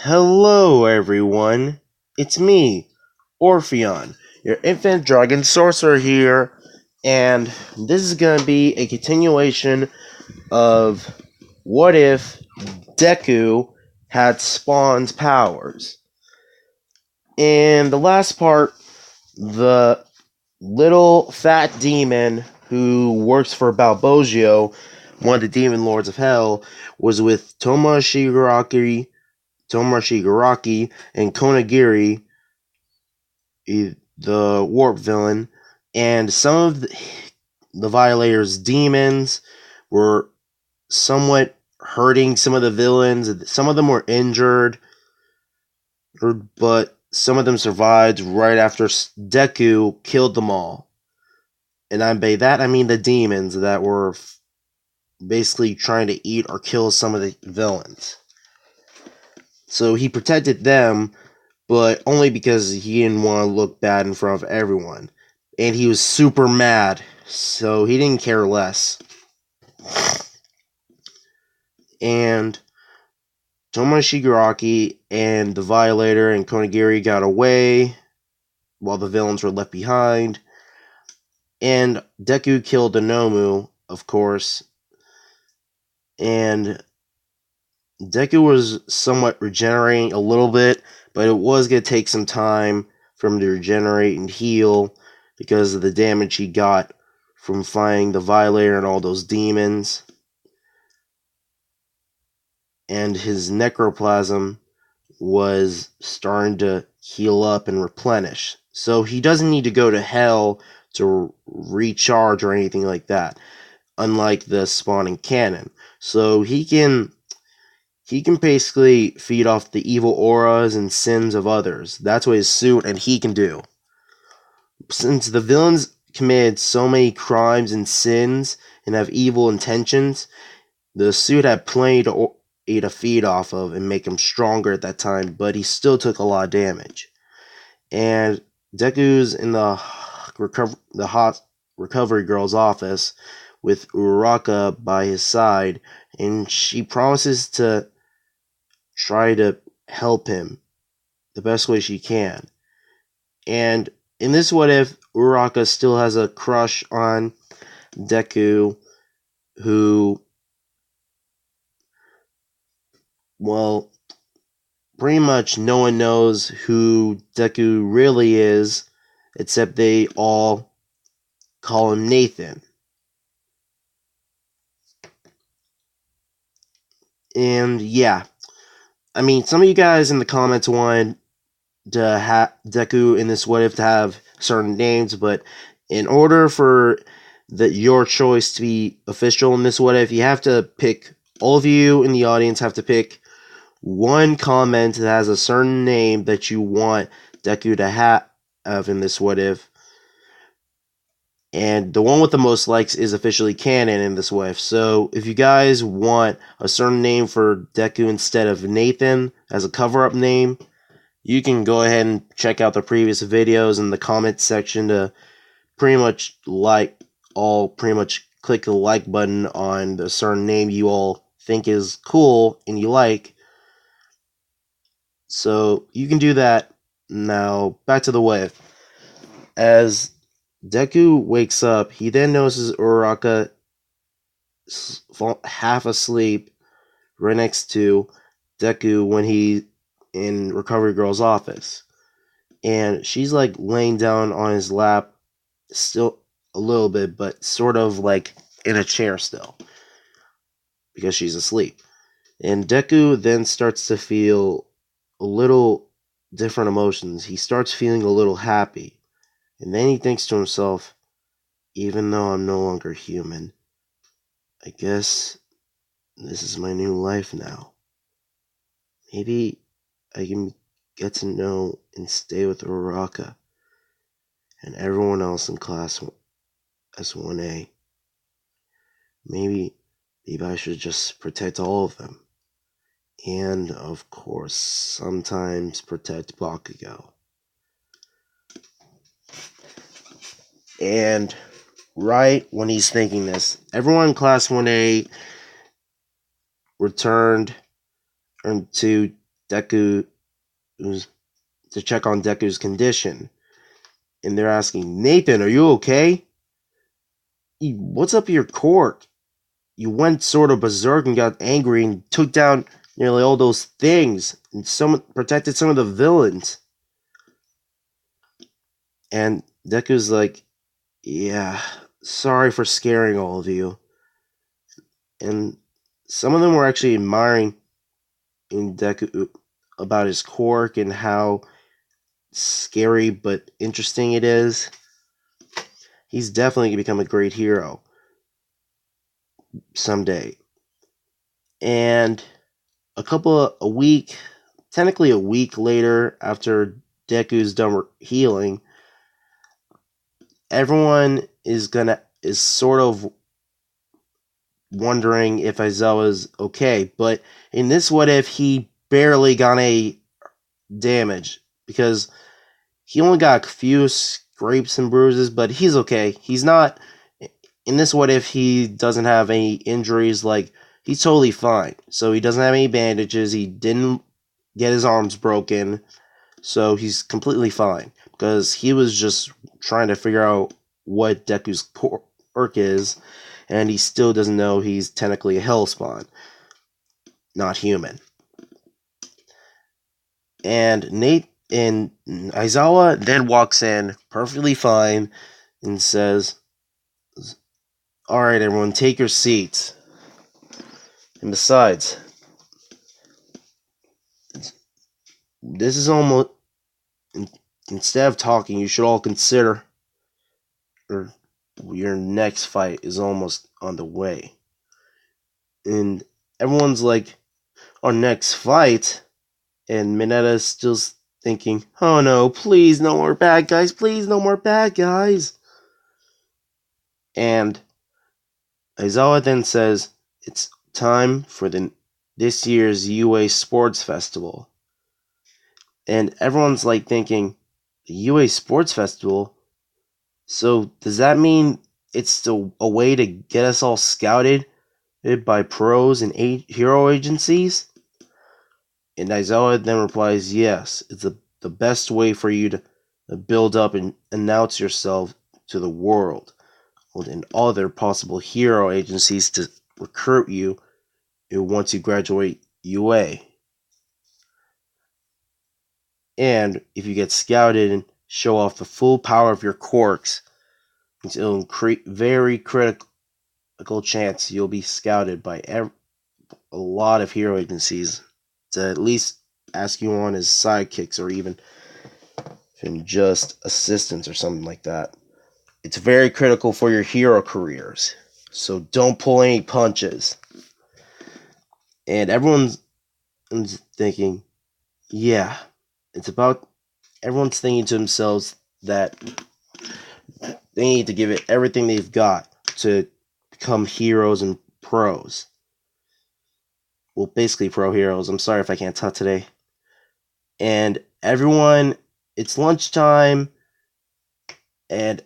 Hello, everyone. It's me, Orpheon, your infant dragon sorcerer here, and this is going to be a continuation of what if Deku had Spawn's powers. In the last part, the little fat demon who works for Balbogio, one of the demon lords of hell, was with Tomoshiguraki and Konagiri, the warp villain, and some of the Violators' demons were somewhat hurting some of the villains. Some of them were injured, but some of them survived right after Deku killed them all. And by that I mean the demons that were basically trying to eat or kill some of the villains. So he protected them, but only because he didn't want to look bad in front of everyone. And he was super mad, so he didn't care less. And Tomoshiguraki and the Violator and Konagiri got away, while the villains were left behind. And Deku killed Anomu, of course. And Deku was somewhat regenerating a little bit, but it was going to take some time for him to regenerate and heal because of the damage he got from fighting the Violator and all those demons. And his necroplasm was starting to heal up and replenish. So he doesn't need to go to hell to recharge or anything like that, unlike the spawning cannon. So he can basically feed off the evil auras and sins of others. That's what his suit and he can do. Since the villains committed so many crimes and sins and have evil intentions, the suit had plenty to feed off of and make him stronger at that time, but he still took a lot of damage. And Deku's in the hot recovery girl's office with Uraraka by his side, and she promises to try to help him the best way she can. And in this what if, Uraraka still has a crush on Deku, who, well, pretty much no one knows who Deku really is, except they all call him Nathan. And yeah, I mean, some of you guys in the comments wanted to have Deku in this what if to have certain names, but in order for your choice to be official in this what if, you have to pick, all of you in the audience have to pick one comment that has a certain name that you want Deku to have in this what if. And the one with the most likes is officially canon in this what if. So if you guys want a certain name for Deku instead of Nathan as a cover-up name, you can go ahead and check out the previous videos in the comments section to pretty much click the like button on the certain name you all think is cool and you like. So you can do that. Now back to the what if. As Deku wakes up, he then notices Uraraka half asleep right next to Deku when he in Recovery Girl's office. And she's like laying down on his lap, still a little bit, but sort of like in a chair still, because she's asleep. And Deku then starts to feel a little different emotions. He starts feeling a little happy. And then he thinks to himself, even though I'm no longer human, I guess this is my new life now. Maybe I can get to know and stay with Uraraka and everyone else in class S1A. Maybe I should just protect all of them. And, of course, sometimes protect Bakugo. And right when he's thinking this, everyone in Class 1A returned to Deku to check on Deku's condition, and they're asking, Nathan, are you okay? What's up with your quirk? You went sort of berserk and got angry and took down nearly all those things and protected some of the villains. And Deku's like, yeah, sorry for scaring all of you. And some of them were actually admiring in Deku about his quirk and how scary but interesting it is. He's definitely going to become a great hero someday. And technically a week later, after Deku's done healing, everyone is sort of wondering if Aizawa's okay. But in this what if, he barely got any damage because he only got a few scrapes and bruises, but he's okay. He's not in this what if, he doesn't have any injuries. Like, he's totally fine. So he doesn't have any bandages. He didn't get his arms broken. So he's completely fine because he was just trying to figure out what Deku's quirk is, and he still doesn't know he's technically a Hellspawn, not human. And Aizawa then walks in perfectly fine and says, alright everyone, take your seats. And besides, this is almost, instead of talking, you should all consider your next fight is almost on the way. And everyone's like, our next fight? And Minetta's still thinking, oh no, please no more bad guys, please no more bad guys. And Aizawa then says, it's time for this year's UA Sports Festival. And everyone's like thinking, the UA Sports Festival? So does that mean it's a way to get us all scouted by pros and hero agencies? And Aizawa then replies, yes, it's the best way for you to build up and announce yourself to the world and other possible hero agencies to recruit you once you graduate UA. And if you get scouted and show off the full power of your quirks, it'll create very critical chance you'll be scouted by a lot of hero agencies to at least ask you on as sidekicks or even just assistants or something like that. It's very critical for your hero careers, so don't pull any punches. And everyone's thinking, yeah, everyone's thinking to themselves that they need to give it everything they've got to become heroes and pros. Well, basically pro heroes. I'm sorry if I can't talk today. And everyone, it's lunchtime, and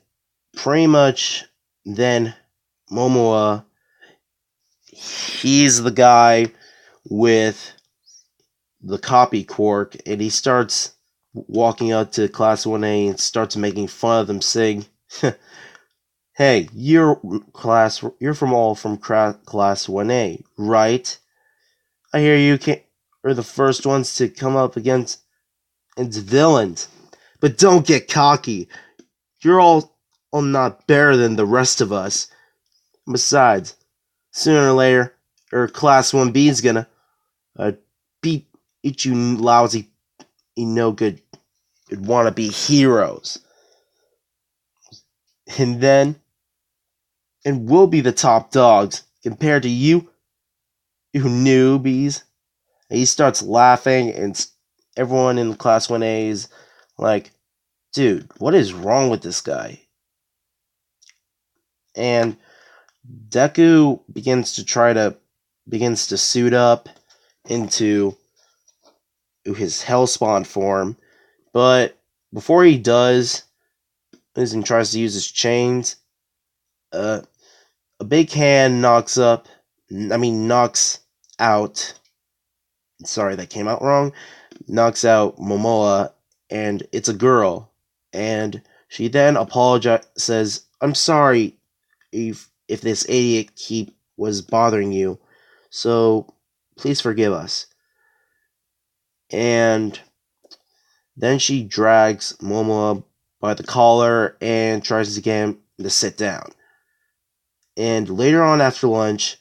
pretty much then Momoa, he's the guy with the copy quirk, and he starts walking out to Class 1A and starts making fun of them, saying, hey, you're from Class 1A, right? I hear you are the first ones to come up against villains. But don't get cocky. You're all not better than the rest of us. Besides, sooner or later, Class 1B is gonna beat you lousy, no good, wannabe heroes. And we'll be the top dogs compared to you newbies. And he starts laughing, and everyone in Class 1A is like, dude, what is wrong with this guy? And Deku begins to suit up into his Hellspawn form, but before he does, and tries to use his chains, a big hand knocks out sorry, that came out wrong, knocks out Momoa, and it's a girl. And she then says, "I'm sorry if this idiot was bothering you, so please forgive us." And then she drags Momoa by the collar and tries to get him to sit down. And later on after lunch,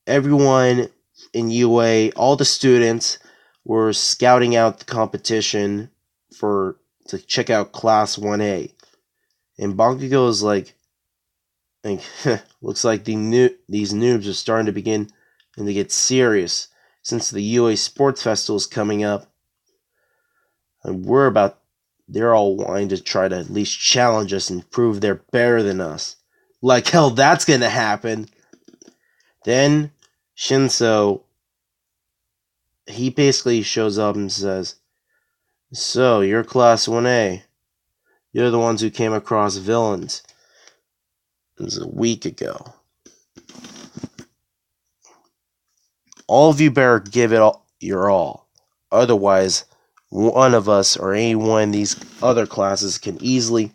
everyone in UA, all the students, were scouting out the competition to check out Class 1A. And Bakugo is like looks like these noobs are starting to begin and to get serious since the UA Sports Festival is coming up. And they're all wanting to try to at least challenge us and prove they're better than us. Like hell, that's gonna happen. Then Shinso, he basically shows up and says, "So, you're Class 1A. You're the ones who came across villains. It was a week ago. All of you better give it your all. Otherwise, one of us or any one of these other classes can easily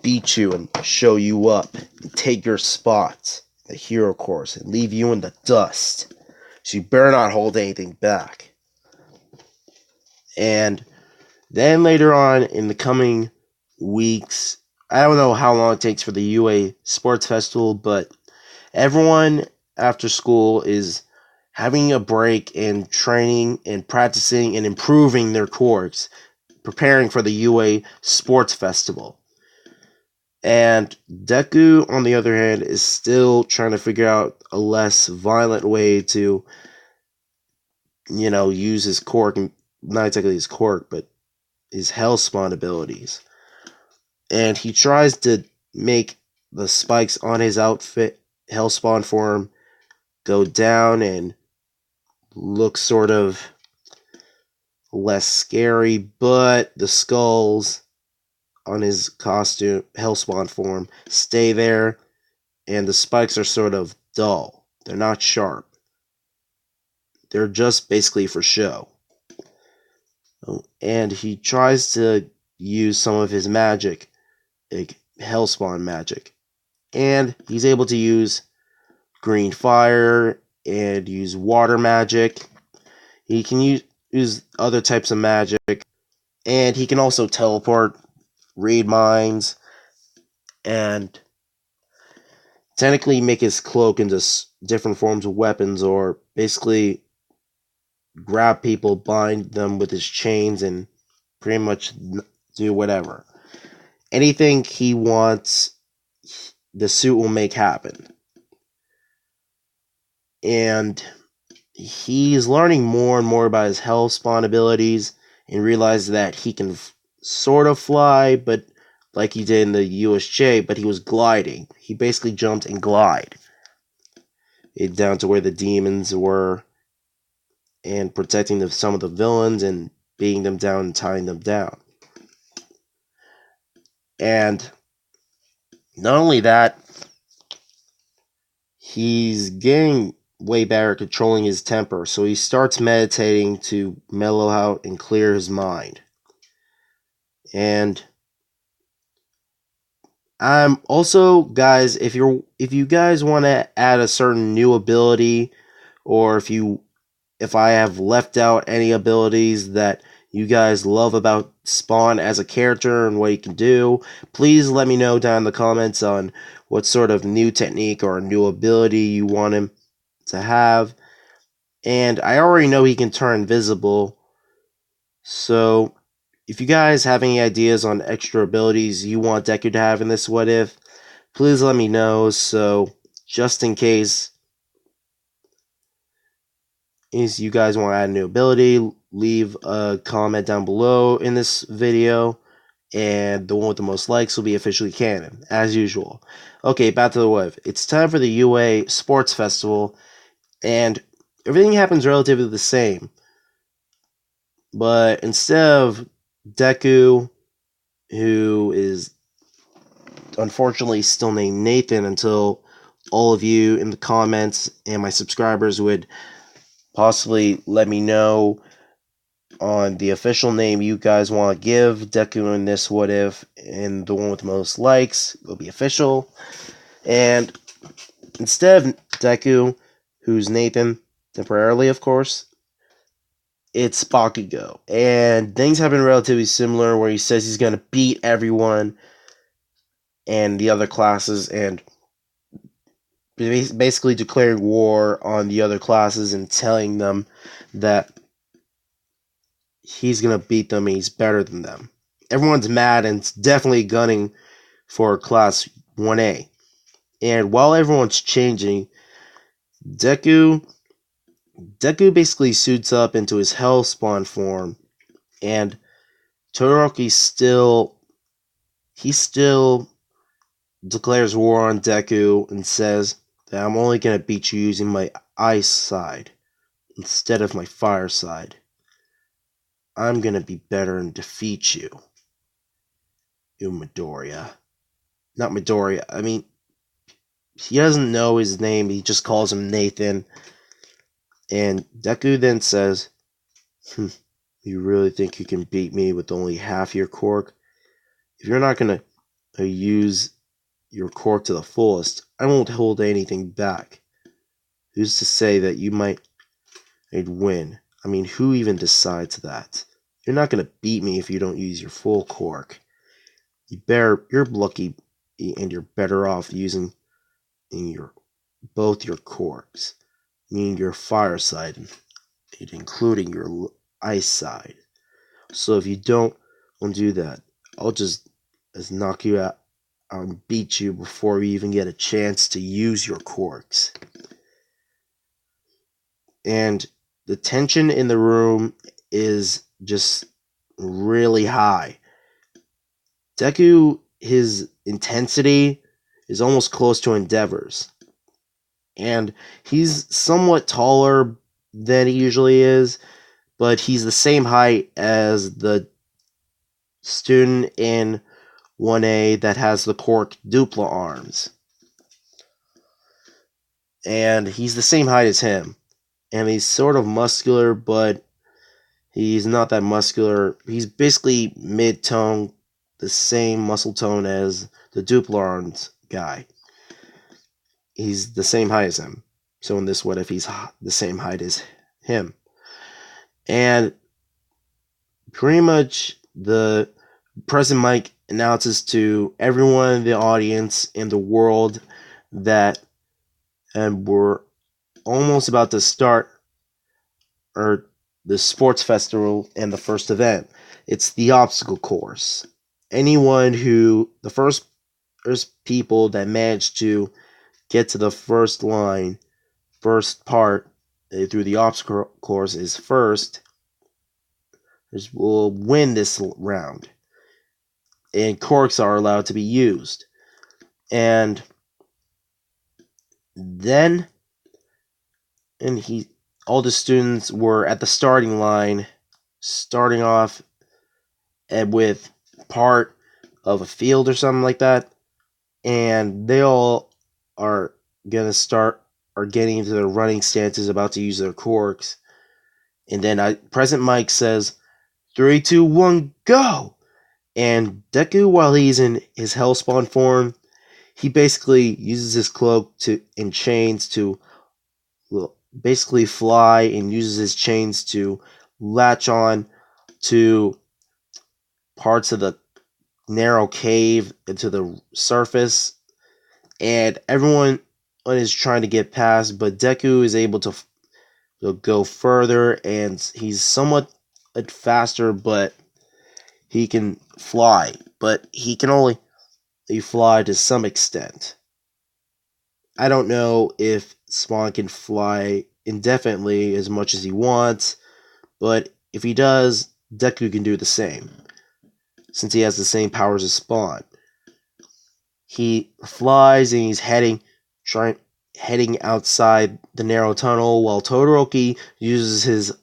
beat you and show you up and take your spots in the hero course and leave you in the dust. So you better not hold anything back." And then later on in the coming weeks, I don't know how long it takes for the UA Sports Festival, but everyone after school is having a break and training and practicing and improving their course, preparing for the UA Sports Festival. And Deku, on the other hand, is still trying to figure out a less violent way to, use his quirk, not exactly his quirk, but his Hellspawn abilities. And he tries to make the spikes on his outfit, Hellspawn form, go down and look sort of less scary, but the skulls on his costume, Hellspawn form, stay there, and the spikes are sort of dull. They're not sharp. They're just basically for show. And he tries to use some of his magic, like Hellspawn magic. And he's able to use green fire and use water magic. He can use other types of magic. And he can also teleport, read minds, and technically make his cloak into different forms of weapons, or basically grab people, bind them with his chains, and pretty much do whatever. Anything he wants, the suit will make happen. And he's learning more and more about his Hellspawn abilities and realizes that he can sort of fly, but like he did in the USJ, but he was gliding. He basically jumped and glide it down to where the demons were and protecting some of the villains and beating them down and tying them down. And not only that, he's getting way better at controlling his temper, so he starts meditating to mellow out and clear his mind. And also, guys, if you guys want to add a certain new ability, or if I have left out any abilities that you guys love about Spawn as a character and what he can do, please let me know down in the comments on what sort of new technique or new ability you want him to have. And I already know he can turn invisible, so if you guys have any ideas on extra abilities you want Deku to have in this What If, please let me know, so just in case you guys want to add a new ability, leave a comment down below in this video, and the one with the most likes will be officially canon, as usual. Okay, back to the What If. It's time for the UA Sports Festival, and everything happens relatively the same. But instead of Deku, who is unfortunately still named Nathan until all of you in the comments and my subscribers would possibly let me know on the official name you guys want to give Deku in this What If, and the one with the most likes will be official. And instead of Deku, who's Nathan, temporarily of course, it's Bakugo. And things have been relatively similar, where he says he's going to beat everyone and the other classes, and basically declaring war on the other classes and telling them that he's going to beat them and he's better than them. Everyone's mad and it's definitely gunning for Class 1A. And while everyone's changing, Deku basically suits up into his Hellspawn form, and Todoroki still declares war on Deku and says that I'm only going to beat you using my ice side instead of my fire side. I'm going to be better and defeat you. You Midoriya. Not Midoriya, I mean, he doesn't know his name, he just calls him Nathan. And Deku then says, you really think you can beat me with only half your quirk? If you're not going to use your quirk to the fullest, I won't hold anything back. Who's to say that you might win? I mean, who even decides that? You're not going to beat me if you don't use your full quirk. You're lucky, and you're better off using both your quirks, meaning your fire side and including your ice side. So if you don't do that, I'll just knock you out and beat you before you even get a chance to use your quirks. And the tension in the room is just really high. Deku, his intensity is almost close to Endeavor's. And he's somewhat taller than he usually is, but he's the same height as the student in 1A that has the quirk Dupla arms. And he's the same height as him. And he's sort of muscular, but he's not that muscular. He's basically mid-tone, the same muscle tone as the Dupla arms guy. He's the same height as him. So in this What If, he's the same height as him. And pretty much the President Mike announces to everyone in the audience in the world that we're almost about to start the sports festival and the first event. It's the obstacle course. The first people that manage to get to the first part through the obstacle course will win this round. And quirks are allowed to be used. And then all the students were at the starting line, starting off with part of a field or something like that, and they all are getting into their running stances, about to use their quirks. And then President Mike says, 3, 2, 1, go! And Deku, while he's in his Hellspawn form, he basically uses his cloak and chains to basically fly, and uses his chains to latch on to parts of the narrow cave into the surface. And everyone is trying to get past, but Deku is able to go further, and he's somewhat faster, but he can fly. But he can only fly to some extent. I don't know if Spawn can fly indefinitely as much as he wants, but if he does, Deku can do the same, since he has the same powers as Spawn. He flies and he's heading outside the narrow tunnel, while Todoroki uses his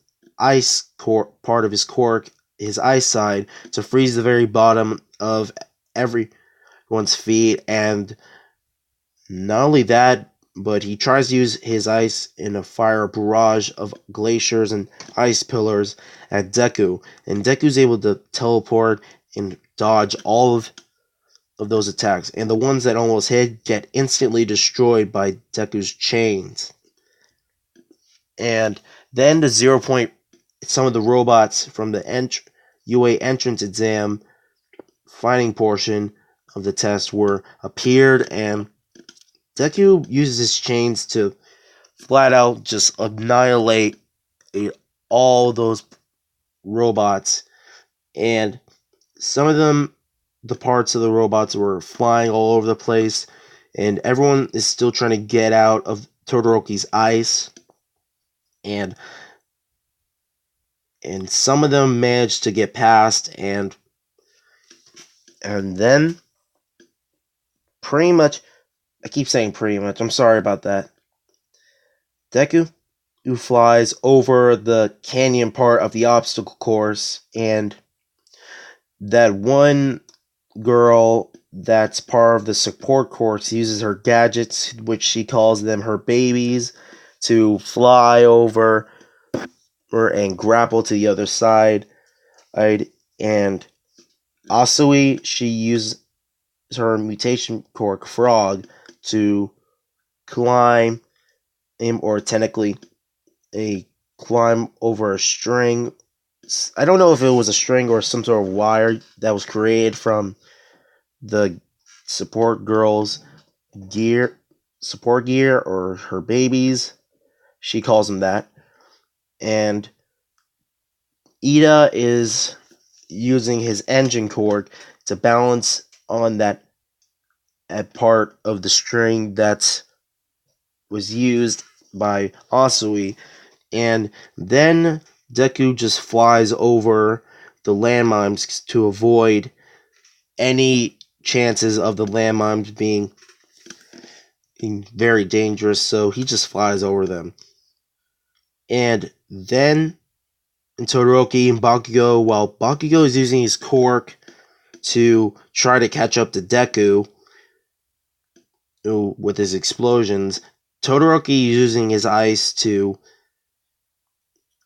part of his quirk, his ice side, to freeze the very bottom of everyone's feet. And not only that, but he tries to use his ice in a fire barrage of glaciers and ice pillars at Deku, and Deku's able to teleport and dodge all of those attacks, and the ones that almost hit get instantly destroyed by Deku's chains. And then the 0 point, some of the robots from the UA entrance exam fighting portion of the test were appeared, and Deku uses his chains to flat out just annihilate all those robots. And some of them, the parts of the robots were flying all over the place, and everyone is still trying to get out of Todoroki's ice. And some of them managed to get past, and then pretty much, I keep saying pretty much, I'm sorry about that. Deku, who flies over the canyon part of the obstacle course, and that one girl that's part of the support course uses her gadgets, which she calls them her babies, to fly over and grapple to the other side. And Asui, she uses her mutation cork frog to climb, or technically climb over a string. I don't know if it was a string or some sort of wire that was created from the support girl's support gear, or her babies. She calls them that. And Ida is using his engine cord to balance on that part of the string that was used by Asui. And then Deku just flies over the landmines to avoid any chances of the landmines being very dangerous, so he just flies over them. And then Todoroki and Bakugo, while Bakugo is using his cork to try to catch up to Deku with his explosions, Todoroki is using his ice to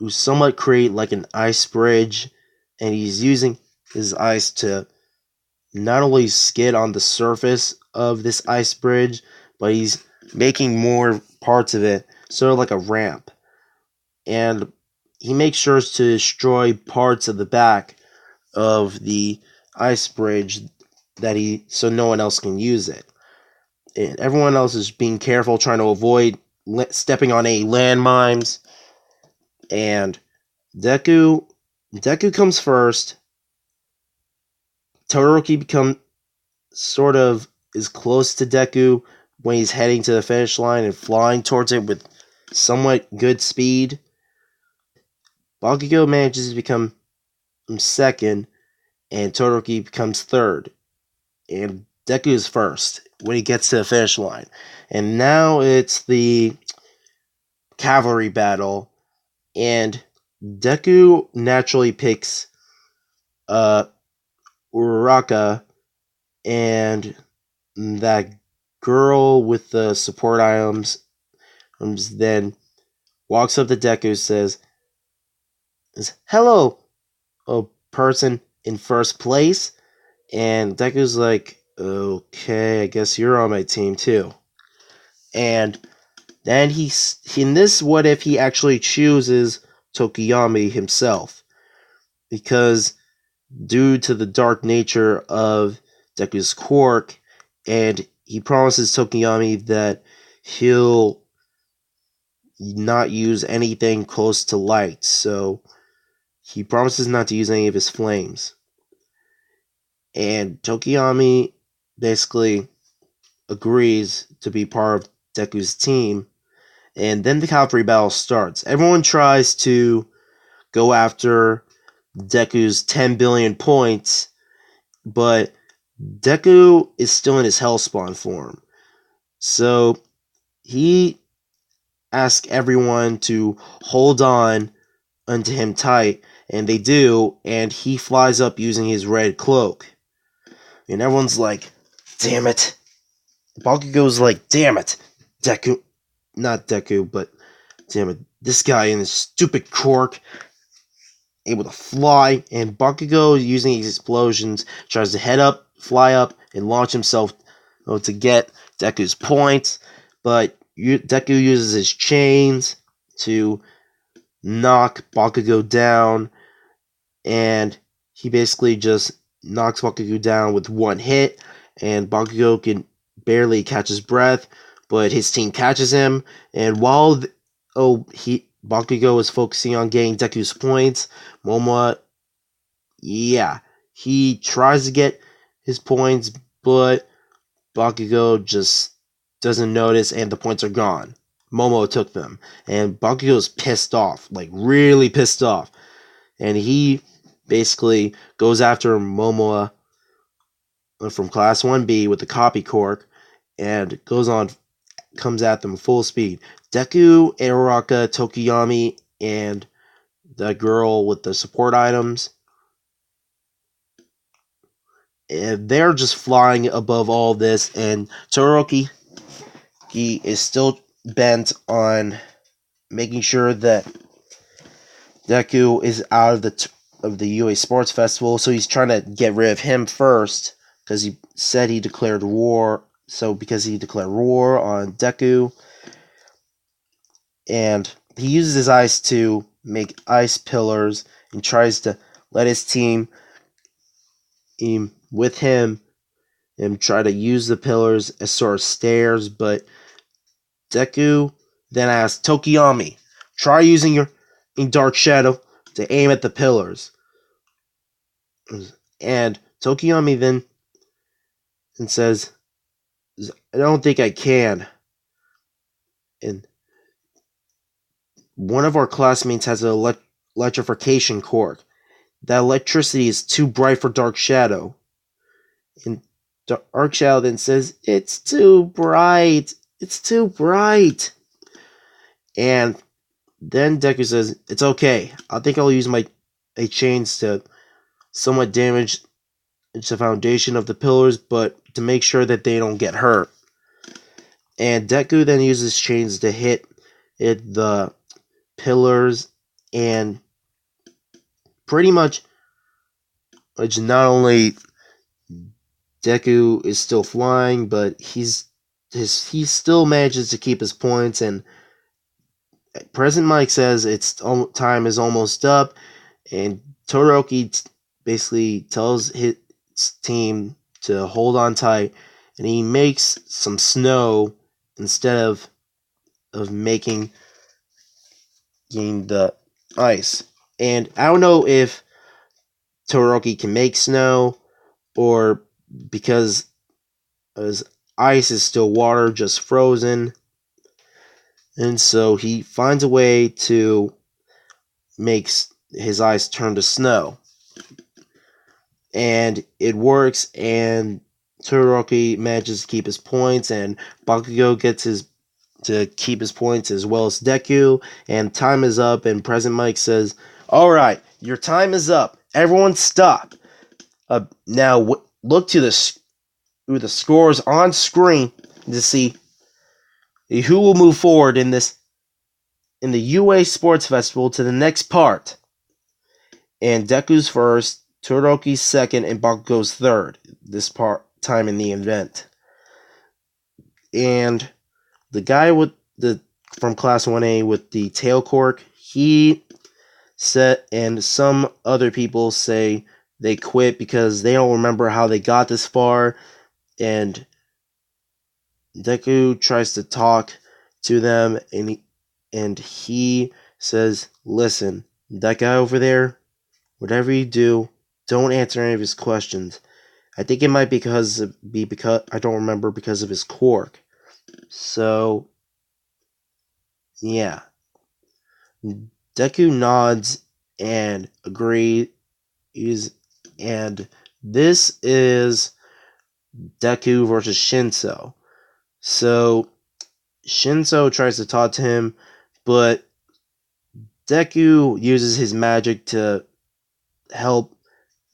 somewhat create like an ice bridge, and he's using his ice to not only skid on the surface of this ice bridge, but he's making more parts of it sort of like a ramp. And he makes sure to destroy parts of the back of the ice bridge so no one else can use it. And everyone else is being careful, trying to avoid stepping on any landmines. And Deku comes first. Todoroki is close to Deku when he's heading to the finish line and flying towards it with somewhat good speed. Bakugo manages to become second, and Todoroki becomes third. And Deku is first when he gets to the finish line. And now it's the cavalry battle, and Deku naturally picks Uraraka, and that girl with the support items then walks up to Deku, says, "Hello, a person in first place." And Deku's like, "Okay, I guess you're on my team too." And then in this what if he actually chooses Tokiyami himself, because due to the dark nature of Deku's quirk, and he promises Tokiyami that he'll not use anything close to light, so he promises not to use any of his flames. And Tokiyami basically agrees to be part of Deku's team, and then the cavalry battle starts. Everyone tries to go after Deku's 10 billion points, but Deku is still in his Hellspawn form. So he asks everyone to hold on unto him tight, and they do, and he flies up using his red cloak. And everyone's like, "Damn it." Bakugo's like, "Damn it." Deku, not Deku, but damn it, this guy in his stupid cork, able to fly, and Bakugo, using his explosions, tries to head up, fly up, and launch himself to get Deku's points, but Deku uses his chains to knock Bakugo down, and he basically just knocks Bakugo down with one hit, and Bakugo can barely catch his breath, but his team catches him, and while Bakugo is focusing on getting Deku's points, Momoa, yeah, he tries to get his points, but Bakugo just doesn't notice, and the points are gone. Momo took them, and Bakugo's pissed off, like really pissed off, and he basically goes after Momoa from Class 1B with the copy cork, and comes at them full speed. Deku, Araraka, Tokiyami, and the girl with the support items, and they're just flying above all this, and Todoroki, he is still bent on making sure that Deku is out of the UA Sports Festival, so he's trying to get rid of him first, because he said he declared war. So because he declared war on Deku, and he uses his ice to make ice pillars and tries to let his team with him and try to use the pillars as sort of stairs, but Deku then asks Tokiyami, try using your Dark Shadow to aim at the pillars. And Tokiyami then says, I don't think I can. And one of our classmates has an electrification cork. That electricity is too bright for Dark Shadow. And Dark Shadow then says, it's too bright. It's too bright. And then Deku says, it's okay. I think I'll use my chains to somewhat damage the foundation of the pillars, but to make sure that they don't get hurt. And Deku then uses chains to hit the pillars, and pretty much not only Deku is still flying, but he still manages to keep his points. And President Mike says time is almost up, and Todoroki basically tells his team to hold on tight, and he makes some snow instead of making the ice. And I don't know if Todoroki can make snow, or because his ice is still water, just frozen. And so he finds a way to make his ice turn to snow. And it works, and Todoroki manages to keep his points, and Bakugo gets to keep his points as well as Deku, and time is up, and President Mike says, alright, your time is up. Everyone stop. Now look to the scores on screen to see who will move forward in the UA Sports Festival to the next part. And Deku's first, Todoroki's second, and Bakugo's third this time in the event. And the guy from Class 1A with the tail cork, he said, and some other people say they quit because they don't remember how they got this far, and Deku tries to talk to them, and he says, listen, that guy over there, whatever you do, don't answer any of his questions. I think it might be because I don't remember, because of his cork. So yeah. Deku nods and agrees, and this is Deku versus Shinso. So Shinso tries to talk to him, but Deku uses his magic to help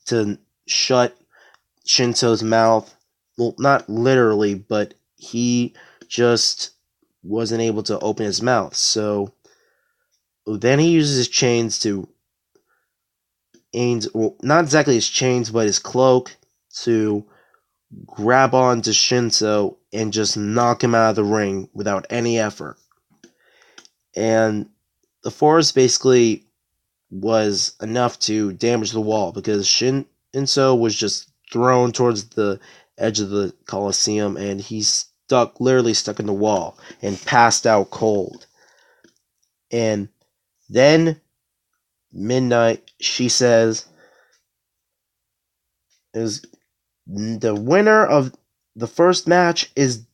to shut Shinso's mouth. Well, not literally, but he just wasn't able to open his mouth. So then he uses his chains to well, not exactly his chains, but his cloak to grab onto Shinso and just knock him out of the ring without any effort. And the force basically was enough to damage the wall because Shinso was just thrown towards the edge of the Colosseum and he's literally stuck in the wall and passed out cold. And then midnight, she says, is the winner of the first match is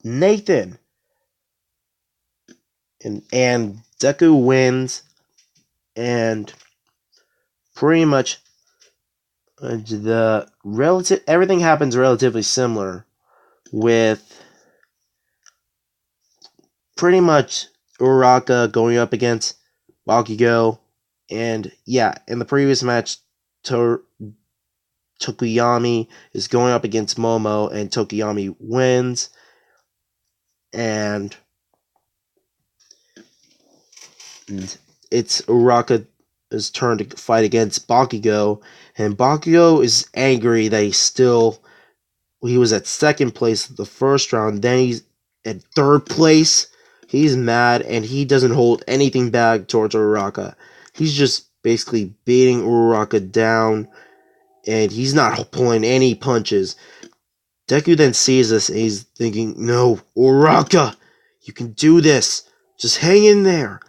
Nathan. And Deku wins, and pretty much everything happens relatively similar, with pretty much Uraraka going up against Bakugo, and yeah, in the previous match, Tokoyami is going up against Momo, and Tokoyami wins, and it's Uraraka's turn to fight against Bakugo, and Bakugo is angry that he was at second place the first round, then he's at third place. He's mad, and he doesn't hold anything back towards Uraraka. He's just basically beating Uraraka down, and he's not pulling any punches. Deku then sees this, and he's thinking, no, Uraraka, you can do this. Just hang in there.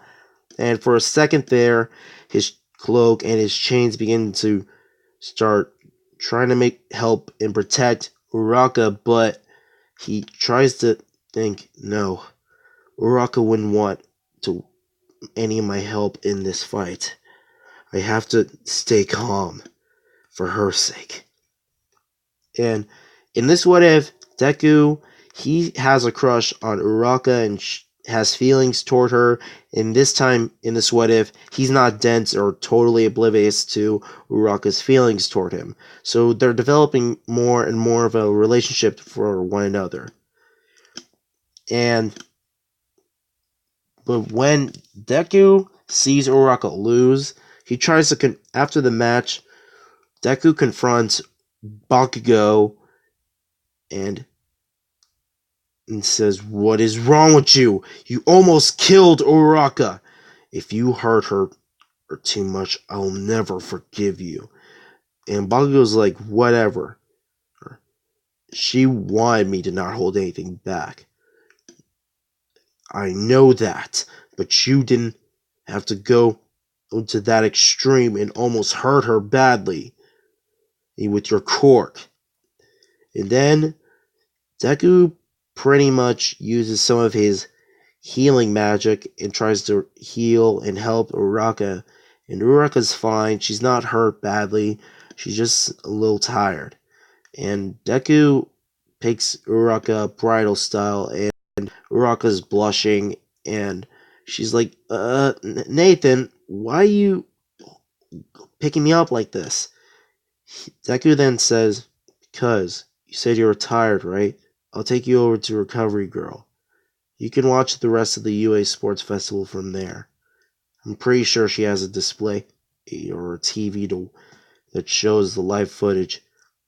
And for a second there, his cloak and his chains begin to start trying to help and protect Uraraka, but he tries to think, no, Uraraka wouldn't want any of my help in this fight. I have to stay calm for her sake. And in this what if, Deku, he has a crush on Uraraka and has feelings toward her. And this time, in this what if, he's not dense or totally oblivious to Uraraka's feelings toward him. So they're developing more and more of a relationship for one another. But when Deku sees Uraraka lose, he tries to after the match, Deku confronts Bakugo and says, "What is wrong with you? You almost killed Uraraka. If you hurt her too much, I'll never forgive you." And Bakugo's like, "Whatever. She wanted me to not hold anything back. I know that, but you didn't have to go to that extreme and almost hurt her badly with your cork." And then Deku pretty much uses some of his healing magic and tries to heal and help Uraraka. And Uraraka's fine. She's not hurt badly. She's just a little tired. And Deku picks Uraraka bridal style, and Uraraka's blushing, and she's like, Nathan, why are you picking me up like this? Deku then says, because you said you were tired, right? I'll take you over to Recovery Girl. You can watch the rest of the UA Sports Festival from there. I'm pretty sure she has a display or a TV that shows the live footage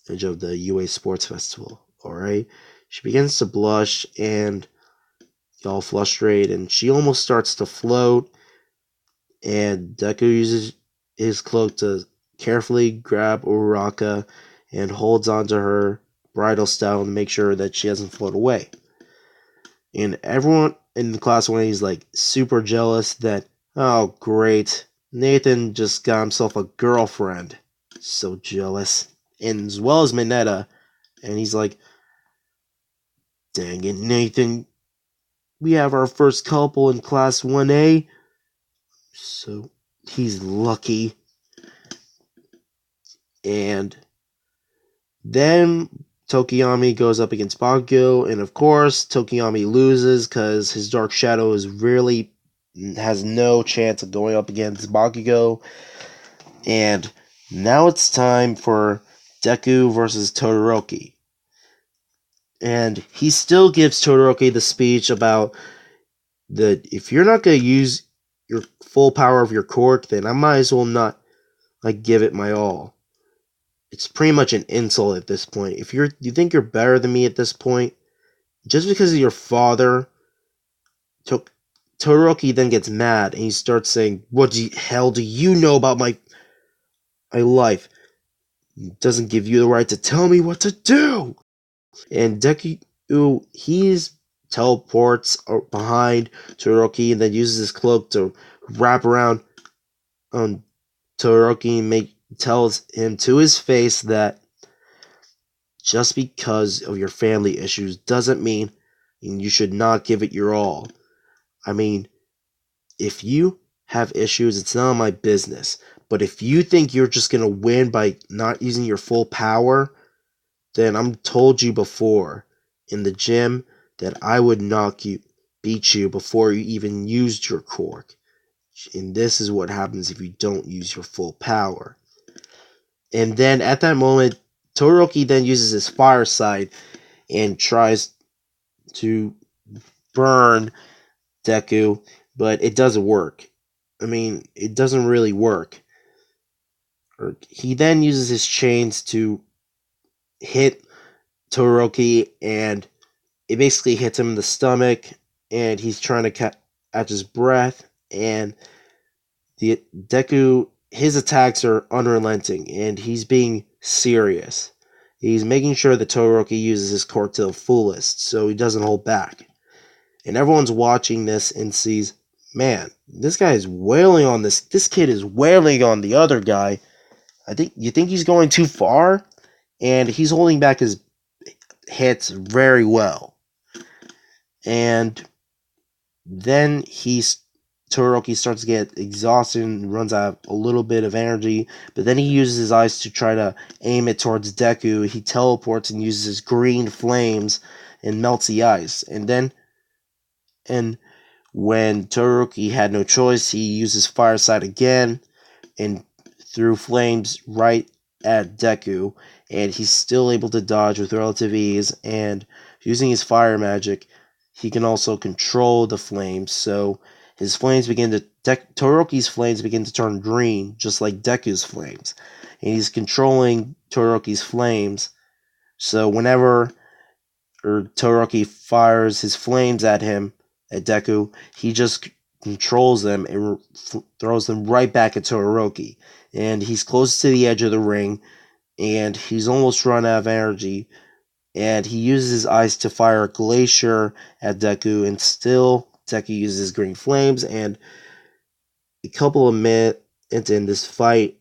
of the UA Sports Festival. Alright? She begins to blush and all frustrated, and she almost starts to float. And Deku uses his cloak to carefully grab Uraraka and holds onto her bridal style to make sure that she doesn't float away. And everyone in the class 1A is like super jealous that, oh great, Nathan just got himself a girlfriend. So jealous. And as well as Mineta. And he's like, dang it, Nathan, we have our first couple in class 1A. So he's lucky. And then Tokoyami goes up against Bakugo, and of course, Tokoyami loses because his Dark Shadow has no chance of going up against Bakugo. And now it's time for Deku versus Todoroki. And he still gives Todoroki the speech about that if you're not going to use your full power of your quirk, then I might as well not give it my all. It's pretty much an insult at this point. If you think you're better than me at this point, just because of your father, Todoroki then gets mad and he starts saying, "What the hell do you know about my life? It doesn't give you the right to tell me what to do." And Deku, he's teleports behind Todoroki and then uses his cloak to wrap around Todoroki and tells him to his face that just because of your family issues doesn't mean you should not give it your all. I mean, if you have issues, it's none of my business. But if you think you're just going to win by not using your full power, then I'm told you before in the gym that I would beat you before you even used your quirk. And this is what happens if you don't use your full power. And then at that moment, Todoroki then uses his fire side and tries to burn Deku, but it doesn't work. I mean, it doesn't really work. He then uses his chains to hit Todoroki, and it basically hits him in the stomach, and he's trying to catch his breath, and Deku, his attacks are unrelenting, and he's being serious. He's making sure that Todoroki uses his quirk to the fullest, so he doesn't hold back. And everyone's watching this and sees, man, this guy is wailing on this kid is wailing on the other guy. You think he's going too far? And he's holding back his hits very well. And then Todoroki starts to get exhausted and runs out of a little bit of energy, but then he uses his eyes to try to aim it towards Deku. He teleports and uses his green flames and melts the ice. And when Todoroki had no choice, he uses Fire Side again and threw flames right at Deku, and he's still able to dodge with relative ease, and using his fire magic, he can also control the flames, so his flames Todoroki's flames begin to turn green, just like Deku's flames, and he's controlling Todoroki's flames, so whenever Todoroki fires his flames at Deku, he just controls them and throws them right back at Todoroki. And he's close to the edge of the ring, and he's almost run out of energy. And he uses his ice to fire a glacier at Deku, and still Deku uses green flames. And a couple of minutes in this fight,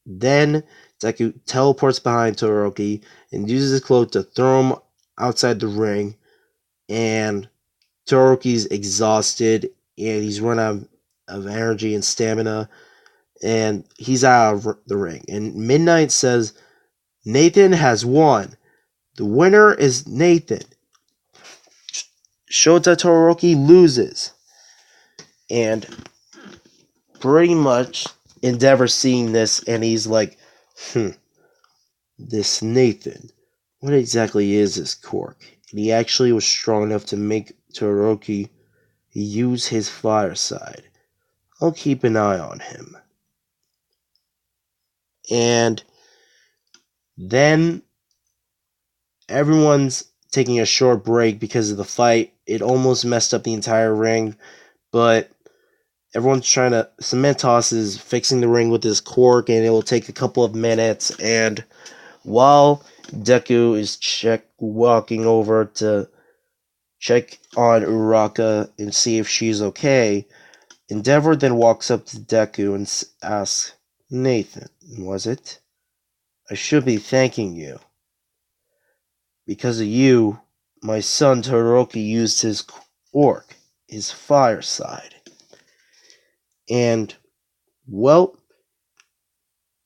then Deku teleports behind Todoroki and uses his cloak to throw him outside the ring. And Todoroki's exhausted, and he's run out of energy and stamina, and he's out of the ring. And Midnight says, "Nathan has won. The winner is Nathan." Shota Todoroki loses. And pretty much Endeavor seeing this, and he's like, this Nathan, what exactly is this quirk? And he actually was strong enough to make Todoroki use his fire side. I'll keep an eye on him. And then everyone's taking a short break because of the fight. It almost messed up the entire ring, but everyone's trying to... Cementos is fixing the ring with his quirk, and it will take a couple of minutes. And while Deku is walking over to check on Uraka and see if she's okay, Endeavor then walks up to Deku and asks, "Nathan, was it? I should be thanking you. Because of you, my son Todoroki used his quirk, his fire side." And, well,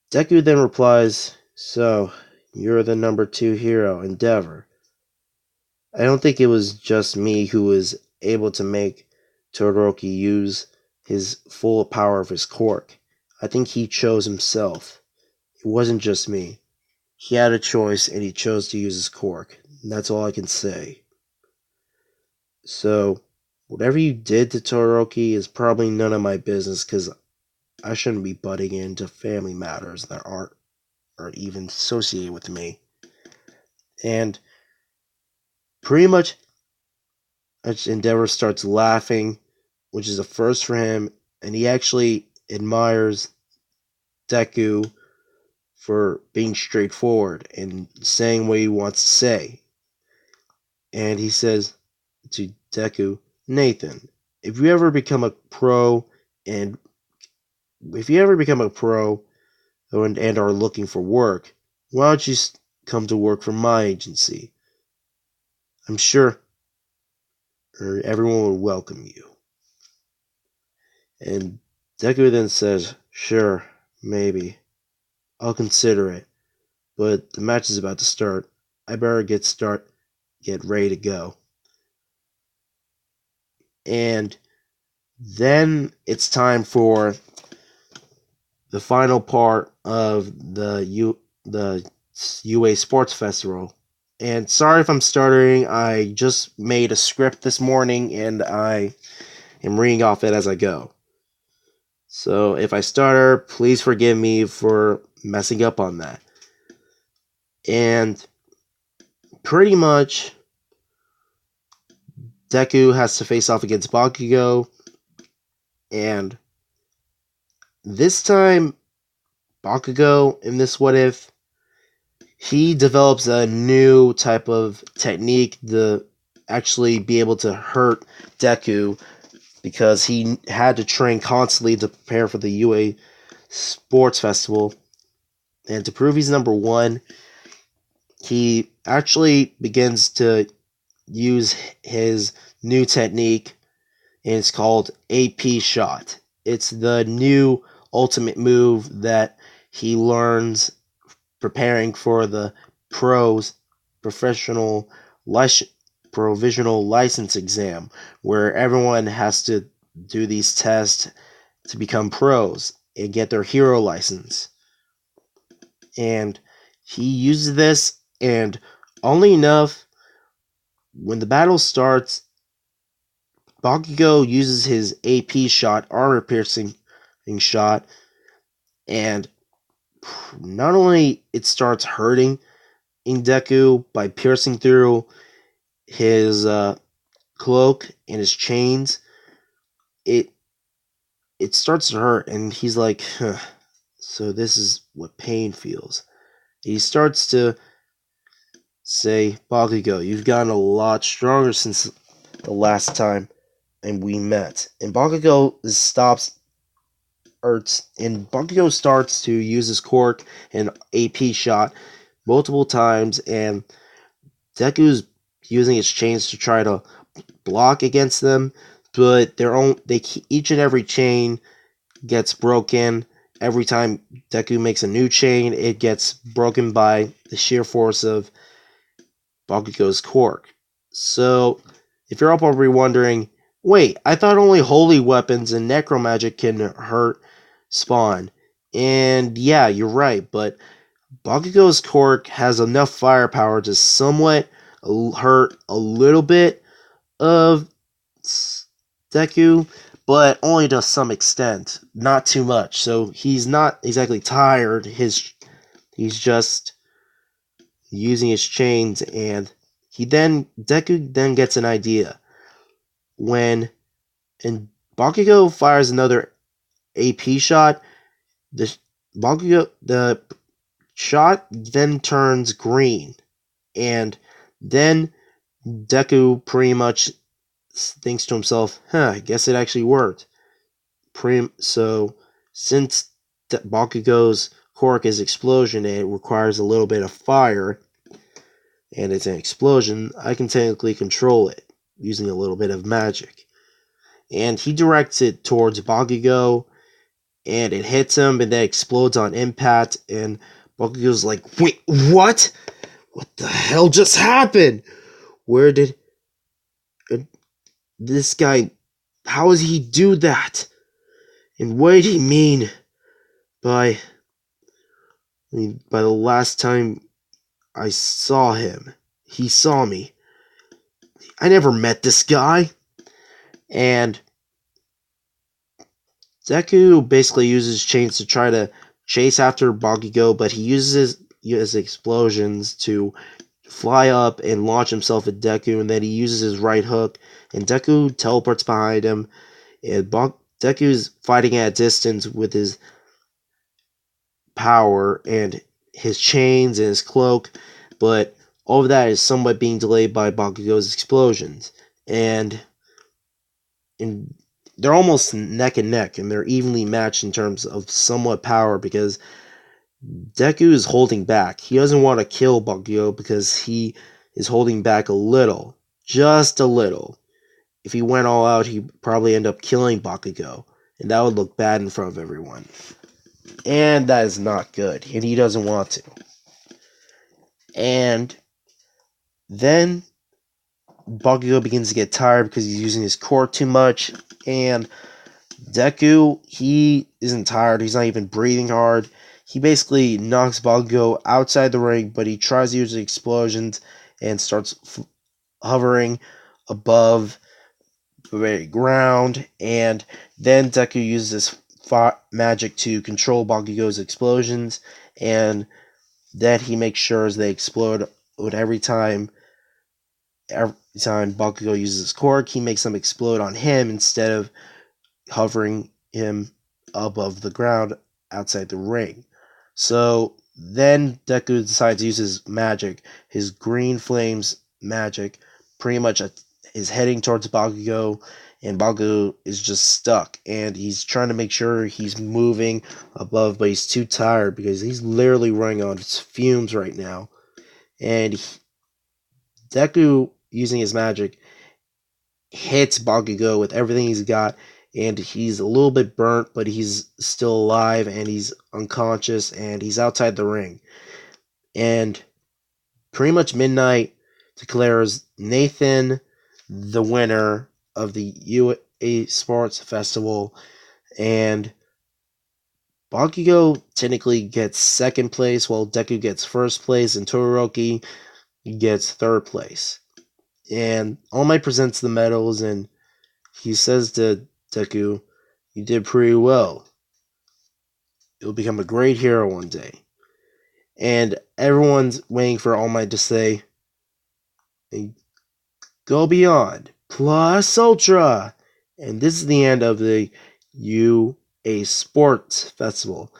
Deku then replies, "So, you're the number 2 hero, Endeavor. I don't think it was just me who was able to make Todoroki use his full power of his quirk. I think he chose himself. It wasn't just me. He had a choice, and he chose to use his quirk. And that's all I can say." So, Whatever you did to Todoroki is probably none of my business, because I shouldn't be butting into family matters that aren't even associated with me. And pretty much, Endeavor starts laughing, which is a first for him, and he actually admires Deku for being straightforward and saying what he wants to say. And he says to Deku, Nathan, if you ever become a pro and if you ever become a pro and are looking for work, why don't you come to work for my agency? I'm sure everyone will welcome you. And Deku then says, sure, maybe. I'll consider it. But the match is about to start. I better get ready to go. And then it's time for the final part of the UA Sports Festival. And sorry if I'm stuttering. I just made a script this morning and I am reading off it as I go. So if I stutter, please forgive me for messing up on that. And pretty much, Deku has to face off against Bakugo. And this time, Bakugo, in this what if, he develops a new type of technique to actually be able to hurt Deku, because he had to train constantly to prepare for the UA Sports Festival. And to prove he's number one, he actually begins to use his new technique, and it's called AP Shot. It's the new ultimate move that he learns preparing for the professional provisional license exam, where everyone has to do these tests to become pros and get their hero license. And he uses this, and only enough, when the battle starts, Bakugo uses his AP shot, armor piercing shot, and not only it starts hurting Deku by piercing through his cloak and his chains, it starts to hurt, and he's like, huh, so this is what pain feels. He starts to say, Bakugo, you've gotten a lot stronger since the last time and we met. And Bakugo starts to use his quirk and AP shot multiple times, and Deku's using his chains to try to block against them, but each and every chain gets broken. Every time Deku makes a new chain, it gets broken by the sheer force of Bakugo's quirk. So, if you're all probably wondering, wait, I thought only holy weapons and necromagic can hurt Spawn. And yeah, you're right, but Bakugo's quirk has enough firepower to somewhat hurt a little bit of Deku, but only to some extent, not too much. So he's not exactly tired. He's just using his chains, and Deku then gets an idea and Bakugo fires another AP shot. The shot then turns green, and then Deku pretty much thinks to himself, I guess it actually worked. So, since Bakugo's quirk is explosion, and it requires a little bit of fire, and it's an explosion, I can technically control it using a little bit of magic. And he directs it towards Bakugo, and it hits him, and then explodes on impact, and Bakugo's like, wait, what? What the hell just happened? Where did this guy, how does he do that? And what did he mean by the last time I saw him? He saw me. I never met this guy. And Deku basically uses chains to try to chase after Bakugo, but he uses his explosions to fly up and launch himself at Deku, and then he uses his right hook, and Deku teleports behind him, and Deku's fighting at a distance with his power and his chains and his cloak, but all of that is somewhat being delayed by Bakugo's explosions. And they're almost neck and neck, and they're evenly matched in terms of somewhat power because Deku is holding back. He doesn't want to kill Bakugo because he is holding back a little, just a little. If he went all out, he'd probably end up killing Bakugo, and that would look bad in front of everyone. And that is not good, and he doesn't want to. And then Bakugo begins to get tired because he's using his core too much, and Deku, he isn't tired, he's not even breathing hard. He basically knocks Bakugo outside the ring, but he tries to use the explosions and starts hovering above the very ground, and then Deku uses magic to control Bakugo's explosions, and then he makes sure they explode every time Bakugo uses his quirk, he makes them explode on him instead of hovering him above the ground outside the ring. So then Deku decides to use his magic, his green flames magic, pretty much is heading towards Bakugo, and Bakugo is just stuck, and he's trying to make sure he's moving above, but he's too tired because he's literally running on fumes right now. And Deku, using his magic, hits Bakugo with everything he's got, and he's a little bit burnt, but he's still alive, and he's unconscious, and he's outside the ring. And pretty much midnight declares Nathan the winner of the UA Sports Festival, and Bakugo technically gets second place, while Deku gets first place, and Todoroki gets third place. And All Might presents the medals, and he says to Deku, "You did pretty well. You'll become a great hero one day." And everyone's waiting for All Might to say, "Go beyond, plus ultra." And this is the end of the UA Sports Festival.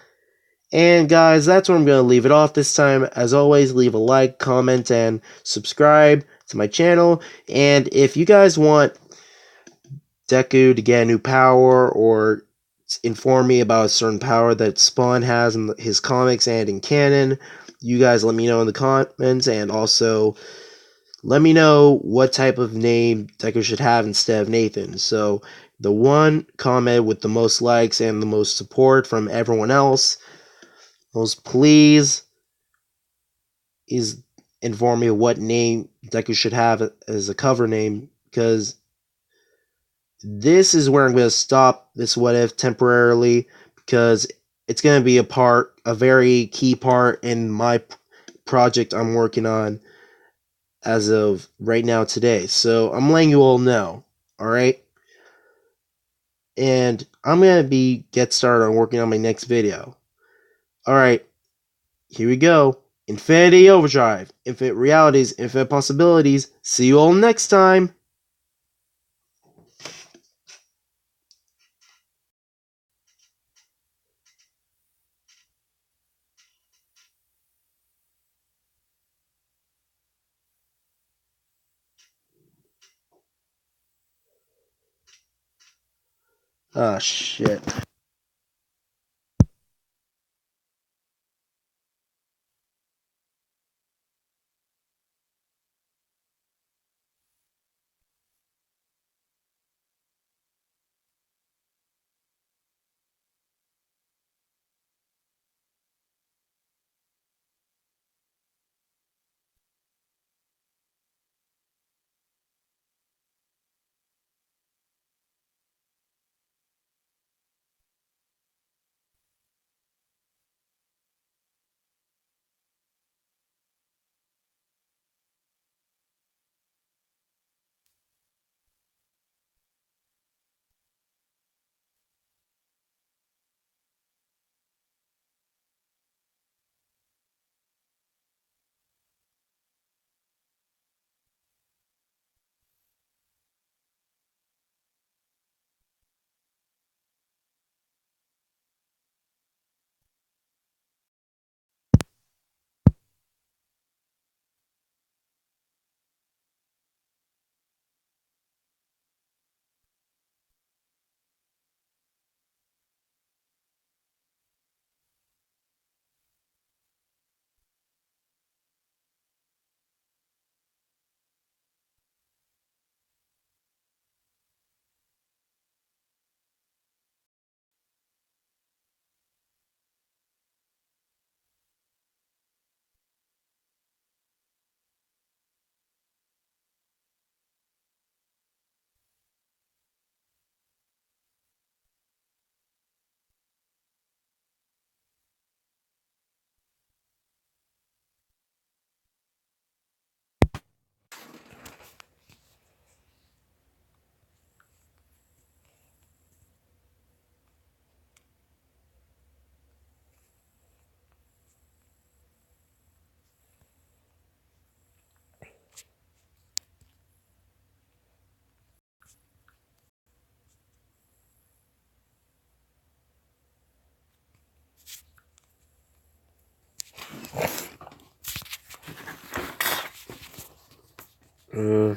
And guys, that's where I'm going to leave it off this time. As always, leave a like, comment, and subscribe to my channel. And if you guys want Deku to get a new power or inform me about a certain power that Spawn has in his comics and in canon, you guys let me know in the comments, and also let me know what type of name Deku should have instead of Nathan. So the one comment with the most likes and the most support from everyone else, please inform me what name Deku should have as a cover name, because this is where I'm going to stop this what if temporarily, because it's going to be a very key part in my project I'm working on as of right now today. So I'm letting you all know, alright? And I'm going to get started on working on my next video. Alright, here we go. Infinity Overdrive, infinite realities, infinite possibilities. See you all next time. Ah, shit. Uh,